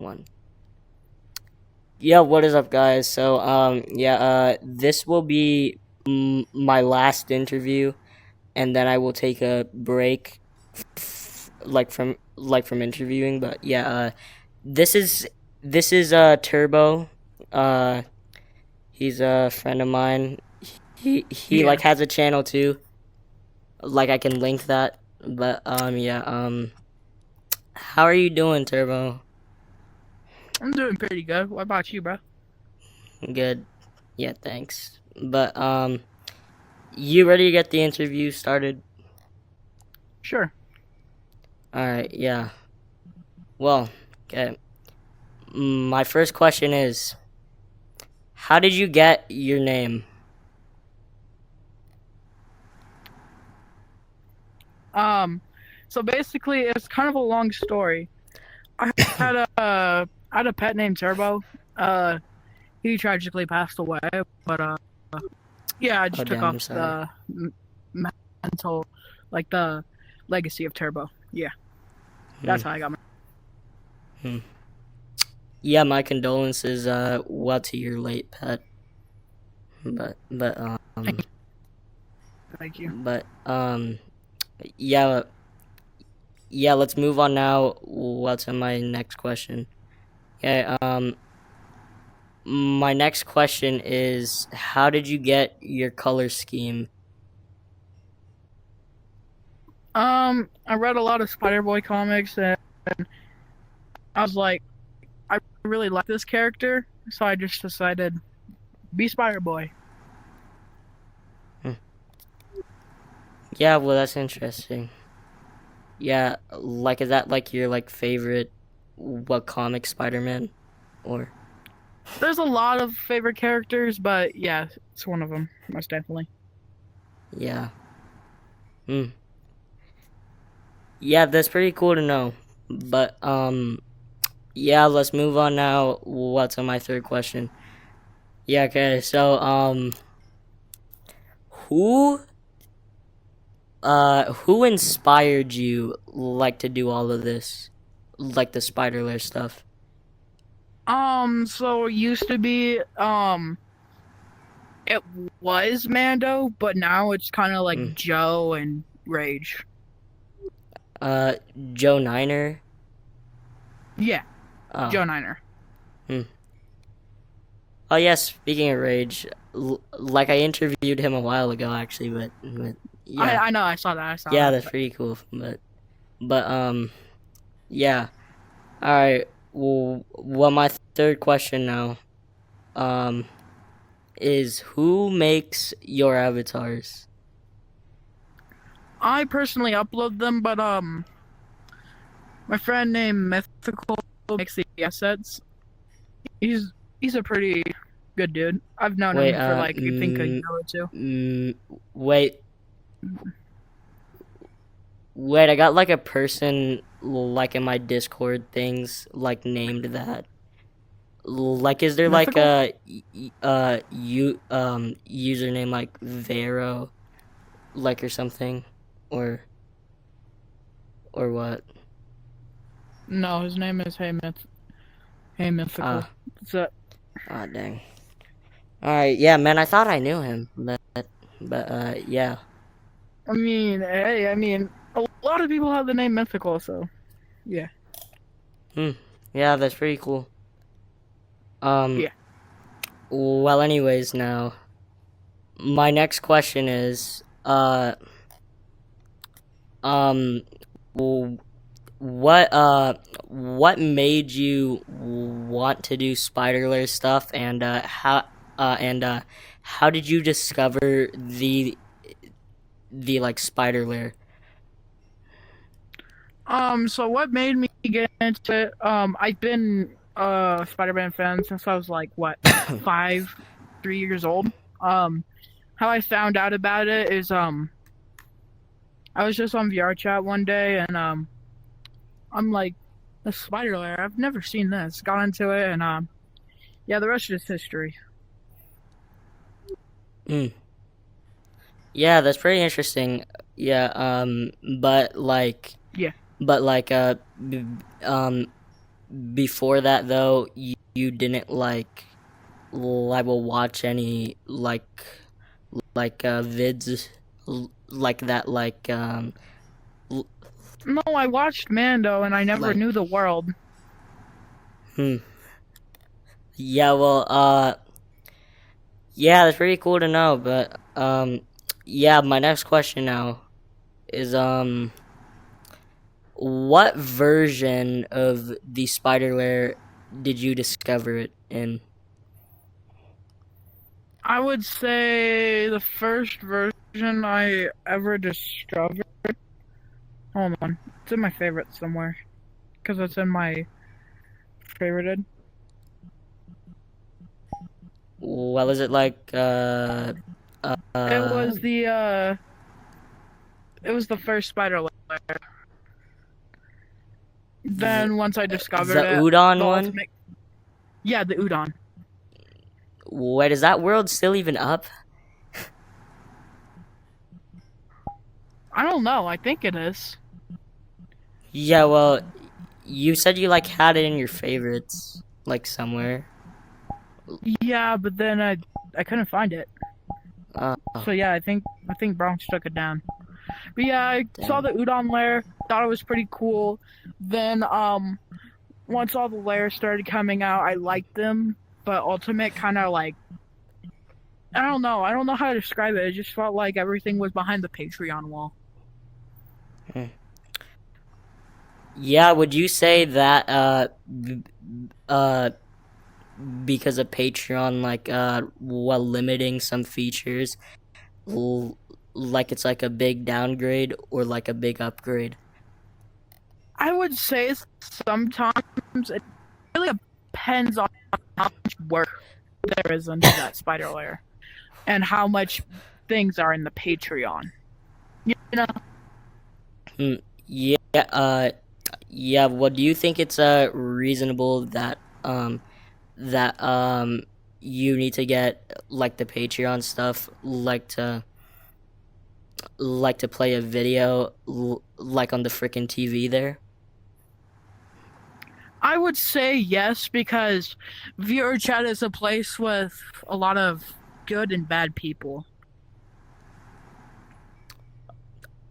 One. Yeah, what is up, guys? So, this will be my last interview, and then I will take a break, from interviewing. But yeah, this is Turbo. Uh, he's a friend of mine. He Yeah, like has a channel too. Like I can link that. But how are you doing, Turbo? I'm doing pretty good. What about you, bro? Good. Yeah, thanks. But you ready to get the interview started? Sure. All right, yeah. Well, okay. My first question is, how did you get your name? Um, so basically, it's kind of a long story. I had I had a pet named Turbo. Uh, he tragically passed away, but yeah, I Oh, just took damn, off I'm sorry. the mental, like the legacy of Turbo. Yeah, Hmm. that's how I got my. Hmm. Yeah, my condolences. Well, to your late pet. But Thank you. but yeah, yeah. Let's move on now. What's on my next question? Okay. My next question is, how did you get your color scheme? I read a lot of Spider Boy comics, and I was like, I really like this character, so I just decided be Spider Boy. Hmm. Yeah, well, that's interesting. Yeah, like is that like your like favorite what comic Spider-Man or There's a lot of favorite characters, but yeah, it's one of them, most definitely. yeah. Hmm. Yeah, that's pretty cool to know. But yeah, let's move on now. What's on my third question? Yeah, okay. So who who inspired you like to do all of this? Like the Spider-Lair stuff? So it used to be, it was Mando, but now it's kind of like Hmm. Joe and Rage. Uh Joe Niner? Yeah, Oh. Joe Niner. Hmm. Oh yes, speaking of Rage, like I interviewed him a while ago actually, but yeah, I know, I saw that, I saw yeah, that. that's pretty cool. But yeah. All right. Well, my third question now, um, is who makes your avatars? I personally upload them, but my friend named Mythical makes the assets. He's he's a pretty good dude. I've known Wait, him for like I think a year or two. mm, wait, wait. I got like a person like in my Discord things like named that. Like, is there like Mythical? a username like Vero, like or something, or or what? No, his name is Hey Mythical. Ah, So ah, dang. All right, yeah, man. I thought I knew him, but yeah. I mean, hey, I mean, a lot of people have the name Mythical, so yeah, Hmm. Yeah, that's pretty cool. Um. yeah. Well, anyways, now my next question is, um, w- what made you want to do Spider Lair stuff, and and how did you discover the like Spider Lair? So what made me get into it? I've been a Spider-Man fan since I was like what 5, 3 years old. Um, how I found out about it is I was just on VR chat one day and I'm like, the Spider Lair. I've never seen this. Got into it and yeah, the rest is history. Mm. Yeah, that's pretty interesting. Yeah, but like, Yeah. but like, b- um, before that though, you didn't like will watch any vids like that l- No, I watched Mando and I never like knew the world. hmm yeah well yeah, that's pretty cool to know. But yeah, my next question now is what version of the spiderware did you discover it in? I would say the first version I ever discovered. Hold on, it's in my favorites somewhere because it's in my favorited. Well, is it like It uh was the first spider layer. the, Then once I discovered the it, udon the one? ultimate, yeah, the udon. Wait, is that world still even up? I don't know. I think it is. Yeah, well, you said you like had it in your favorites, like somewhere. Yeah, but then I couldn't find it. Uh, So yeah, I think Bronx took it down. But yeah, I saw damn. the udon layer, thought it was pretty cool. Then once all the layers started coming out, I liked them, but Ultimate kind of like I don't know. I don't know how to describe it. It just felt like everything was behind the Patreon wall. Yeah, would you say that uh because of Patreon while limiting some features l- like it's like a big downgrade or like a big upgrade? I would say sometimes it really depends on how much work there is into that spider layer and how much things are in the Patreon. You know, Hmm, yeah, yeah, what do you think it's reasonable that you need to get like the Patreon stuff like to play a video like on the freaking TV there? I would say yes because viewer chat is a place with a lot of good and bad people.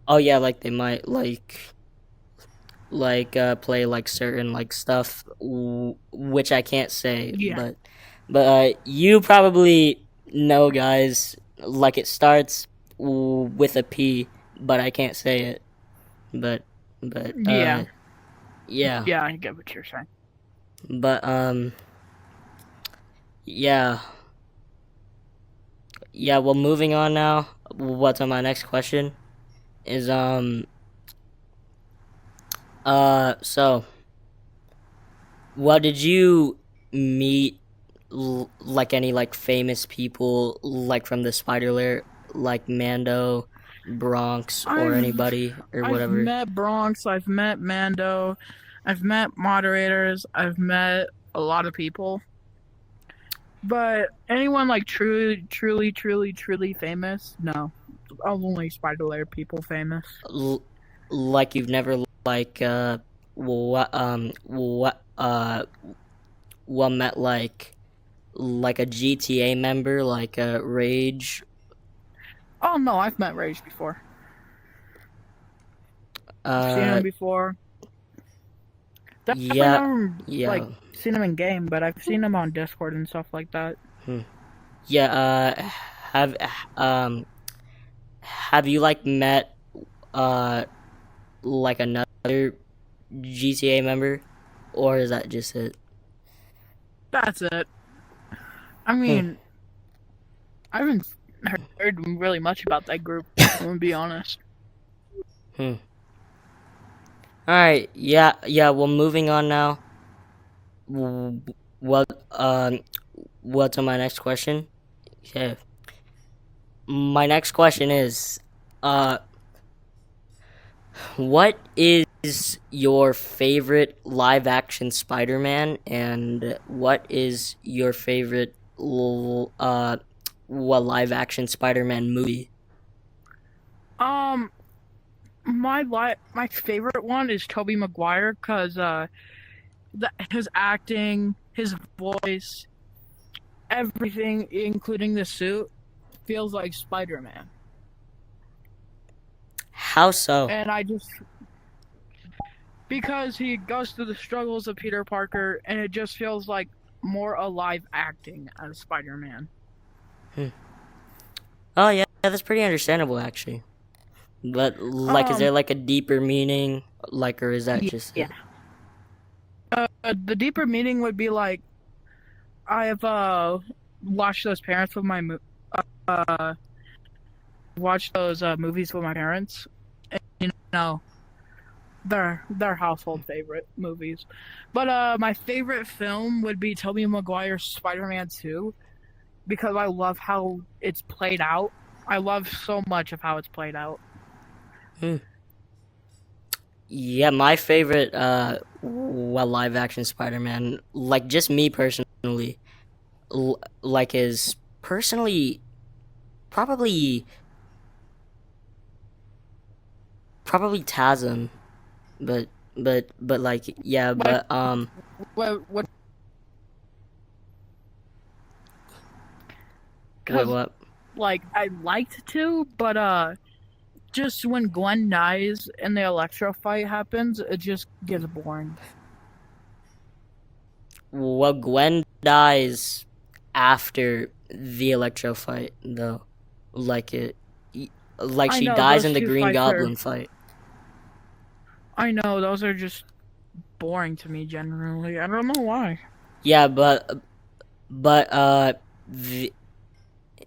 Oh yeah, like they might play like certain like stuff which I can't say, Yeah, but you probably know, guys, like it starts with a P, but I can't say it. But but yeah, yeah, yeah. I get what you're saying. but yeah, yeah. Well, moving on now. What's on my next question is so what did you meet like any like famous people like from the spider lair, like Mando, Bronx, or I've anybody or I've whatever? met Bronx, I've met Mando, I've met moderators, I've met a lot of people. But anyone like truly famous? No. Only Spider Lair people famous. L- like you've never like what met like a GTA member like Rage. Oh no, I've met Rage before. I've seen uh him before. Definitely yeah, never like yeah. seen him in game, but I've seen him on Discord and stuff like that. Hmm. Yeah, have um have you like met uh like another GTA member, or is that just it? That's it. I Hmm. mean, I haven't heard really much about that group. I'm gonna be honest. Hmm. All right. Yeah. Yeah. Well, moving on now. What what's on my next question? Okay. My next question is, uh, what is your favorite live action Spider-Man, and what is your favorite what live action Spider-Man movie? My favorite one is Tobey Maguire because his acting, his voice, everything, including the suit, feels like Spider-Man. How so? And I just because he goes through the struggles of Peter Parker, and it just feels like more alive acting as Spider-Man. Oh yeah, that's pretty understandable actually. But like, is there like a deeper meaning, like, or is that just Yeah. it? The deeper meaning would be like I've watched those parents with my uh watched those movies with my parents, and you know they're household favorite movies. But my favorite film would be Tobey Maguire's Spider-Man 2 because I love how it's played out. I love so much of how it's played out. Hmm. Yeah, my favorite well, live action Spider-Man, like just me personally, like, is personally probably probably TASM, but like, yeah, Like but what? wait, Because what? like I liked to, but just when Gwen dies and the Electro fight happens, it just gets boring. Well, Gwen dies after the Electro fight, though. Like it, like I she know dies those in the two Green fights are. Goblin fight. I know those are just boring to me generally. I don't know why. Yeah, but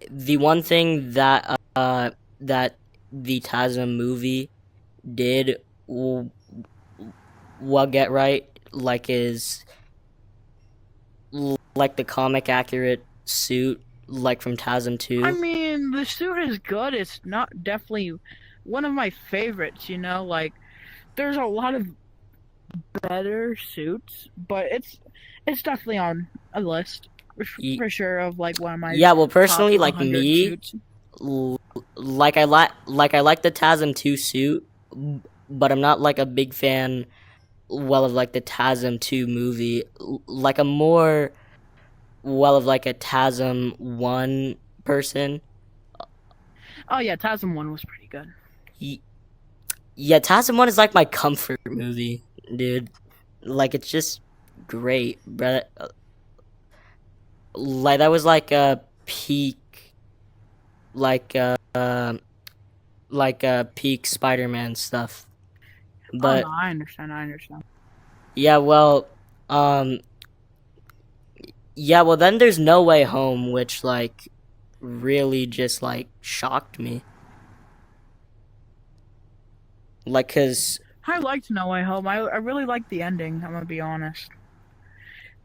the one thing that the TASM movie did well get right, like, is like the comic accurate suit, like from TASM I 2. mean, the suit is good. It's not definitely one of my favorites. Like there's a lot of better suits, but it's definitely on a list for sure of like one of my Yeah, well, top personally, like 100 me, suits. like I like the TASM 2 suit, but I'm not like a big fan, well, of like the TASM 2 movie. Like, I'm more, well, of like a TASM 1 person. Oh yeah, TASM 1 was pretty good. Yeah, TASM 1 is like my comfort movie, dude. Like, it's just great, but like, that was like a peak, like peak Spider-Man stuff. Oh no, But I understand. I understand. yeah, well, um, yeah, well, then there's No Way Home, which, like, really just, like, shocked me. Like, cause I liked No Way Home. I really liked the ending. I'm gonna be honest.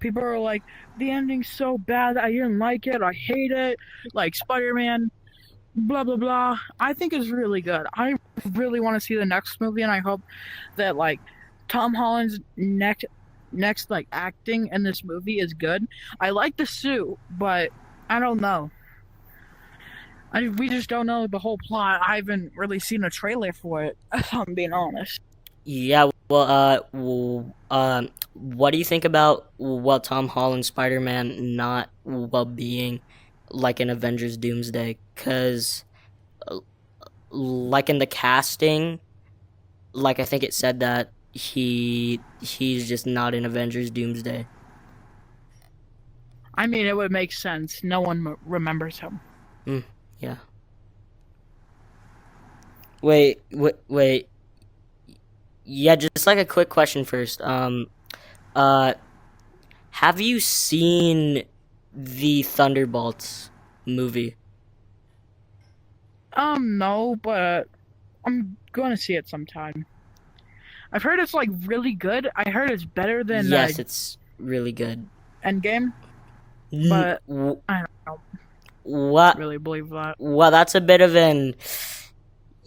People are like, the ending's so bad. I didn't like it. I hate it. Like Spider-Man, blah blah blah. I think it's really good. I really want to see the next movie, and I hope that like Tom Holland's next like acting in this movie is good. I like the suit, but I don't know. We just don't know the whole plot. I haven't really seen a trailer for it. If I'm being honest. yeah, well, what do you think about, well, Tom Holland Spider-Man not, well, being like an Avengers Doomsday? Cause like in the casting, like, I think it said that he's just not in Avengers Doomsday. I mean, it would make sense. No one remembers him. Yeah. Wait. Yeah, just like a quick question first. Uh, have you seen the Thunderbolts movie? No, but I'm going to see it sometime. I've heard it's like really good. I heard it's better than Yes, it's really good. Endgame, N- but w- I don't what? really believe that. Well, that's a bit of an,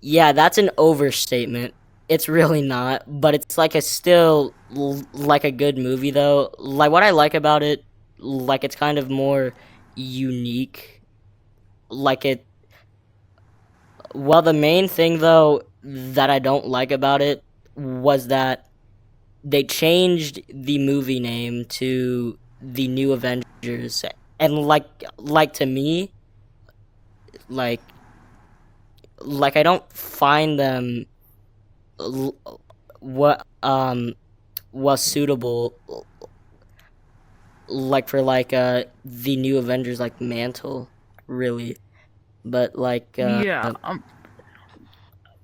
yeah, that's an overstatement. It's really not, but it's like a still, like, a good movie though. Like, what I like about it, like, it's kind of more unique. Like, it, well, the main thing though that I don't like about it was that they changed the movie name to the New Avengers, and like to me, like I don't find them l- what was suitable like for the New Avengers like mantle, really. But Yeah.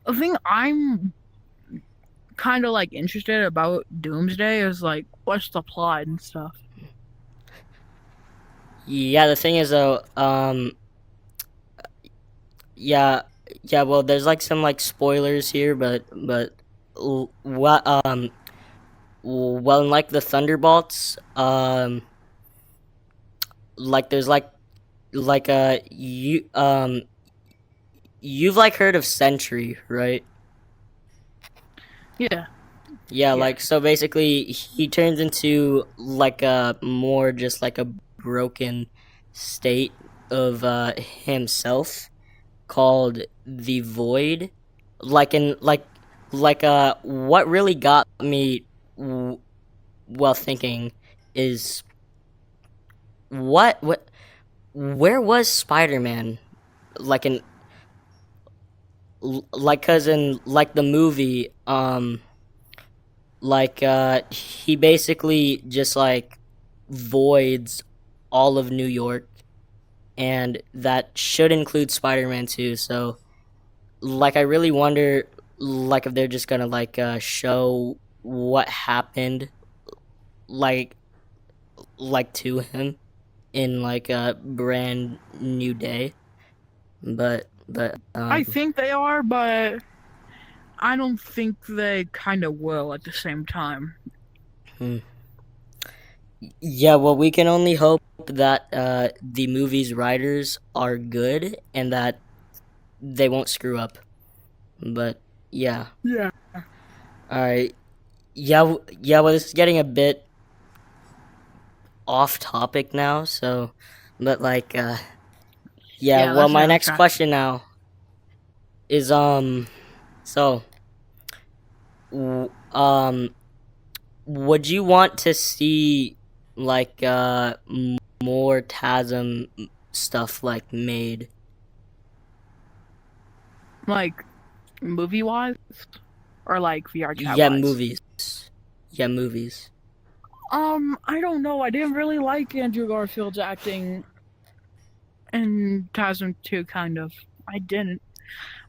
The thing I'm kind of like interested about Doomsday is like what's the plot and stuff. yeah, the thing is though, yeah, yeah, well, there's like some like spoilers here, but what well, in like the Thunderbolts, like there's like you've like heard of Sentry, right? Yeah. Yeah, Yeah. like so basically he turns into like a more just like a broken state of himself called the Void. Like in what really got me w- well thinking is what where was Spider-Man? Like in like cuz in like the movie he basically just like voids all of New York, and that should include Spider-Man too. So like I really wonder like if they're just gonna show what happened like to him in like a brand new day. But I think they are, but I don't think they kind of will at the same time. hmm. Yeah, well, we can only hope that the movie's writers are good and that they won't screw up. But yeah, Yeah. all right. Yeah, yeah. Well, this is getting a bit off topic now. So, but yeah. Yeah, Well, let's my get on next track. question now is so would you want to see like more TASM stuff like made? Like movie wise or like VR chat Yeah, wise. movies. Yeah, movies. I don't know. I didn't really like Andrew Garfield's acting in Tasm 2, kind of. I didn't.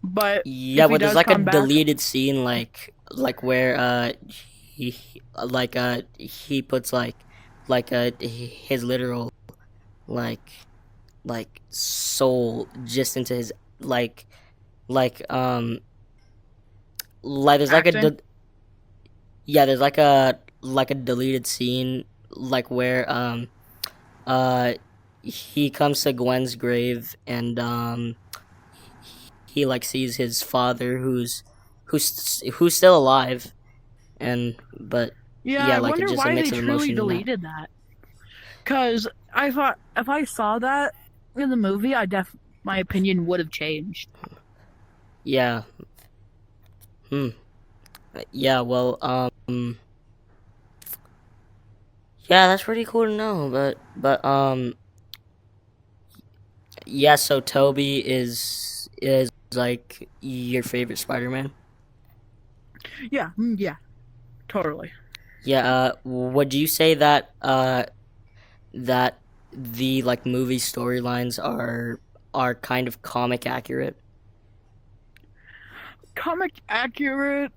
But Yeah, if he well, there's does like a come back, deleted scene where he puts his literal like soul just into his like like um there's like acting. yeah, there's like a deleted scene like where he comes to Gwen's grave, and he like sees his father who's still alive, and but Yeah, yeah, I like it's wonder just a why mix they of truly emotion in that. deleted that. Because I thought if I saw that in the movie, my opinion would have changed. Yeah. Hmm. Yeah, well, yeah, that's pretty cool to know, but yeah, so Toby is like your favorite Spider-Man? Yeah, yeah, totally. Yeah, would you say that that the like movie storylines are kind of comic accurate? Comic accurate,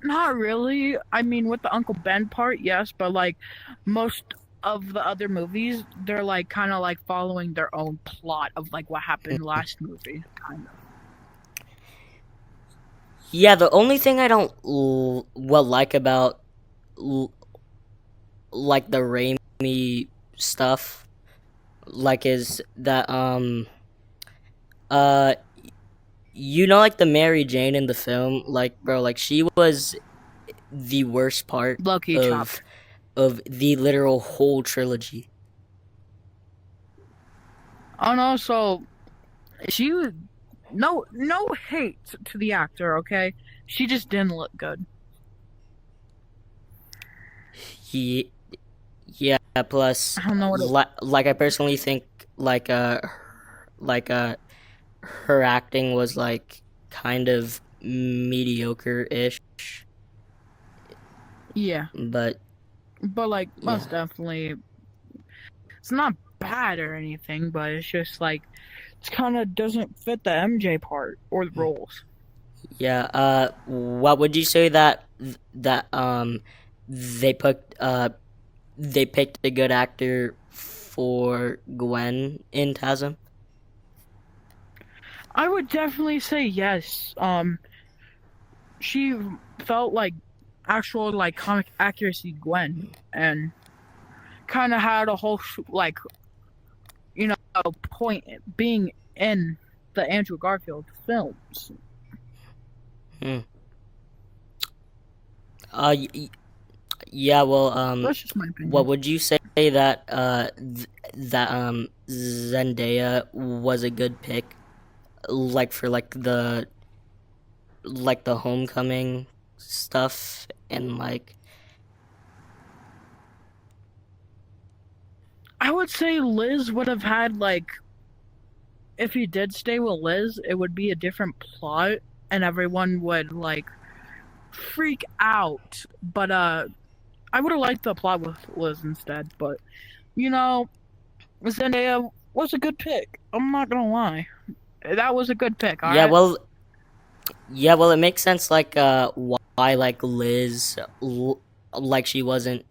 not really. I mean, with the Uncle Ben part, yes, but like most of the other movies, they're like kind of like following their own plot of like what happened last movie, kind of. Yeah, the only thing I don't like about l- like the Raimi stuff like is that uh like the Mary Jane in the film, like bro, like she was the worst part Low-key of chopped. the literal whole trilogy. And also, she no hate to the actor, okay? She just didn't look good. Ye- yeah. Plus, I don't know what it. like I personally think like like her acting was like kind of mediocre-ish, Yeah, but but like yeah. most definitely, it's not bad or anything. But it's just like it kind of doesn't fit the MJ part or the roles. Yeah. What would you say that they put they picked a good actor for Gwen in TASM? I would definitely say yes. She felt like actual like comic accuracy Gwen, and kind of had a whole like you know point being in the Andrew Garfield films. Hmm. Yeah. Well, That's just my what opinion. would you say that that Zendaya was a good pick, like for like the homecoming stuff and like I would say Liz would have had like if he did stay with Liz, it would be a different plot, and everyone would like freak out. But I would have liked the plot with Liz instead. But you know, Zendaya was a good pick. I'm not gonna lie. That was a good pick, yeah. alright? Well, it makes sense like why like Liz like she wasn't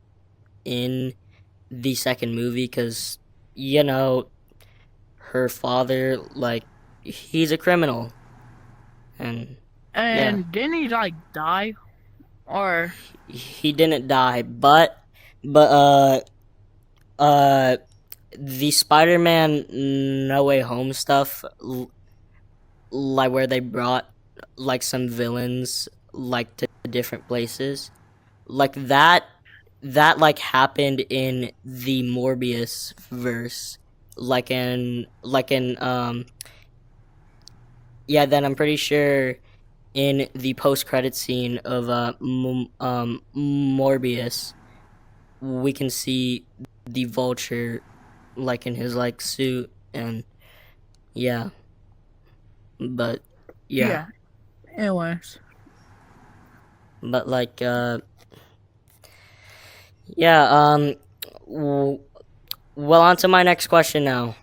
in the second movie because you know her father like he's a criminal and yeah, And didn't he like die? Or he didn't die, but uh the Spider-Man No Way Home stuff like where they brought like some villains like to different places like that like happened in the Morbius verse like in yeah, then I'm pretty sure in the post credit scene of Morbius we can see the Vulture like in his like suit and yeah, but yeah, yeah. Anyways, but like yeah, w- well, on to my next question now.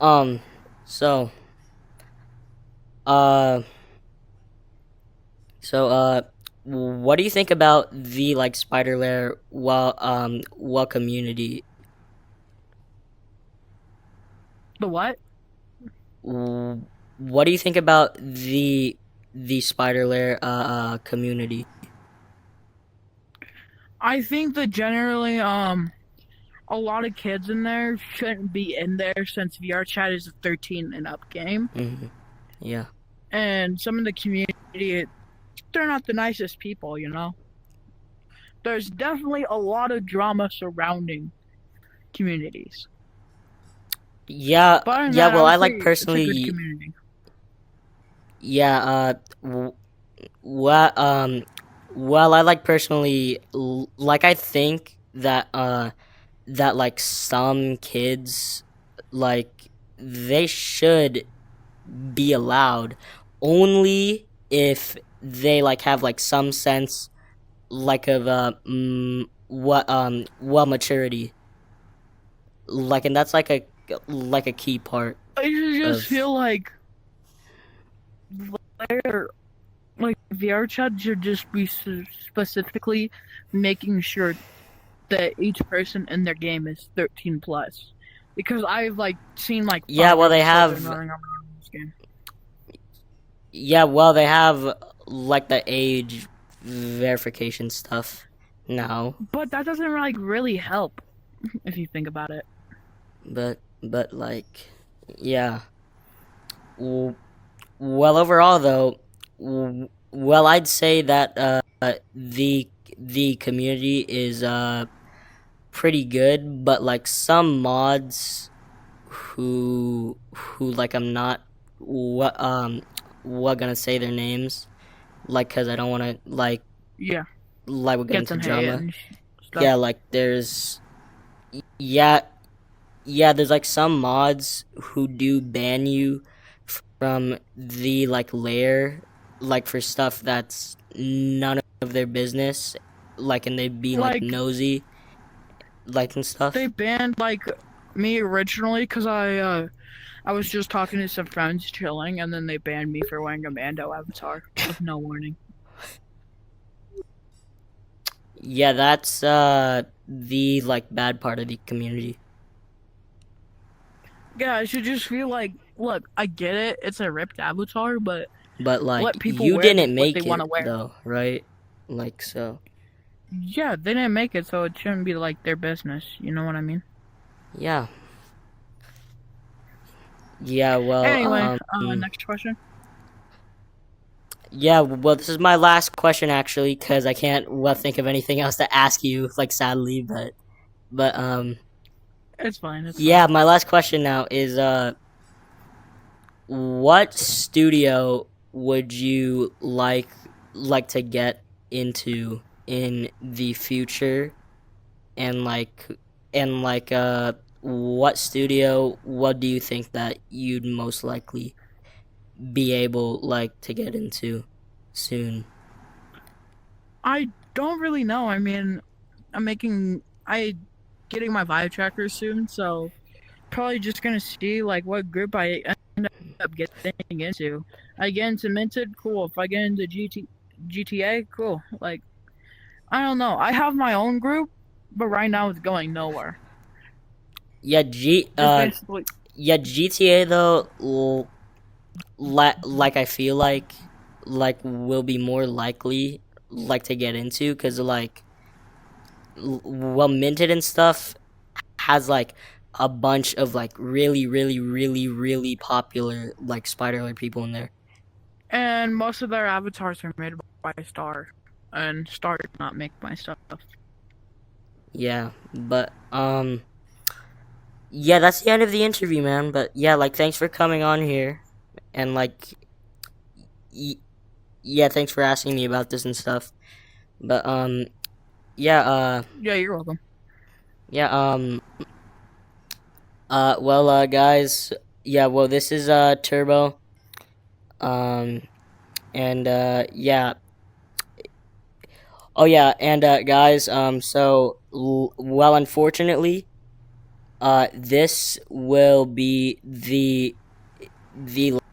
Um, so, uh, so, what do you think about the like spider lair well community? the what? What do you think about the spider lair community? I think that generally a lot of kids in there shouldn't be in there since VR chat is a 13 and up game. Hmm. Yeah, And some of the community they're not the nicest people, you know. There's definitely a lot of drama surrounding communities. yeah, But other than yeah. that, I Well, I would like say it's a good personally, community. yeah. What well, I like personally like I think that that like some kids like they should be allowed only if they like have like some sense like of what well maturity like and that's like a key part I just of feel like they're like VR chat should just be specifically making sure that each person in their game is 13 plus. Because I've like seen like yeah, 5 well years they of children have running around in this game. yeah, well they have like the age verification stuff now, But that doesn't like really help if you think about it. but like yeah. W- Well, overall though, well, I'd say that the community is pretty good, but like some mods who like I'm not what gonna say their names like because I don't want to Yeah, like we'll get get into some hate drama. and stuff. Yeah, like there's yeah, yeah, there's like some mods who do ban you from the like lair, like for stuff that's none of their business, like, and they'd be like Like nosy, like, and they stuff. banned like me originally because I was just talking to some friends chilling, and then they banned me for wearing a Mando avatar with no warning. Yeah, that's the like bad part of the community. Yeah, I should just feel like, look, I get it, it's a ripped avatar, but But like let people you wear didn't what they make want it to wear. though, right? Like so. Yeah, they didn't make it, so it shouldn't be like their business. You know what I mean? Yeah. Yeah, well, Anyway, next question. yeah, well, this is my last question actually, because I can't well think of anything else to ask you, like sadly, but It's fine. It's yeah, fine. my last question now is what studio would you like to get into in the future, and what studio, what do you think that you'd most likely be able like to get into soon? I don't really know. I mean, I getting my Vive tracker soon, so probably just gonna see like what group I end up getting into. I get into Minted, cool. If I get into GTA, cool. Like I don't know. I have my own group, but right now it's going nowhere. Yeah, Just basically, yeah, GTA though, like I feel like will be more likely like to get into, because like well, Minted and stuff has like a bunch of like really popular like Spider people in there. and most of their avatars are made by Star, and Star did not make my stuff. Yeah, but yeah, that's the end of the interview, man. But yeah, like thanks for coming on here, and like yeah, thanks for asking me about this and stuff. But yeah, Yeah, you're welcome. yeah, well, guys, yeah, well, this is Turbo, um, and yeah, oh yeah, and guys, so well, unfortunately, this will be the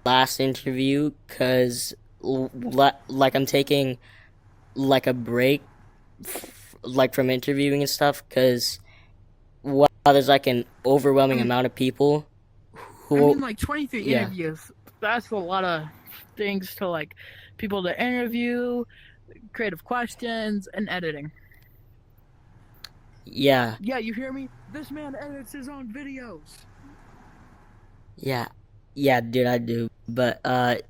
last interview, because like I'm taking like a break like from interviewing and stuff, because well, there's like an overwhelming amount of people I who mean, like 23 yeah, interviews. That's a lot of things to like people to interview, creative questions, and editing. yeah, Yeah, you hear me? This man edits his own videos. yeah, yeah, dude, I do. But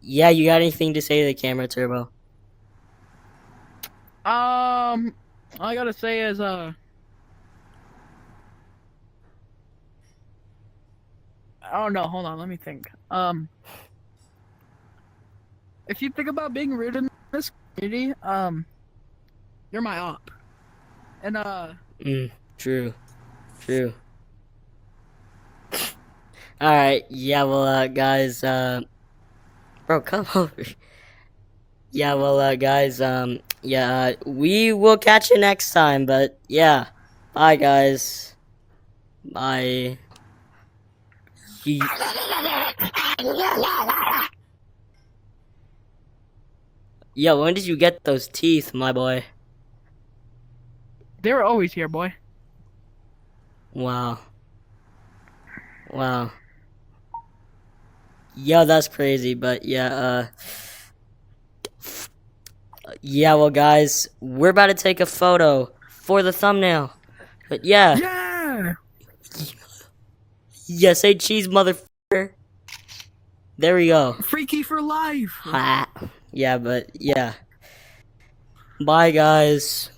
yeah, you got anything to say to the camera, Turbo? All I gotta say is I don't know. Hold on, let me think. If you think about being rude in this community, you're my op. And True, true. All right, yeah, well, guys, bro, come over. Yeah, well, guys, yeah, we will catch you next time. But yeah, bye, guys. Bye. Ye- Yeah, when did you get those teeth, my boy? they were always here, boy. Wow. Wow. Yeah, that's crazy, but yeah, yeah, well, guys, we're about to take a photo for the thumbnail. But yeah, Yeah. yeah, say cheese, motherfucker. There we go. Freaky for life. Ha. Yeah, but yeah. Bye, guys.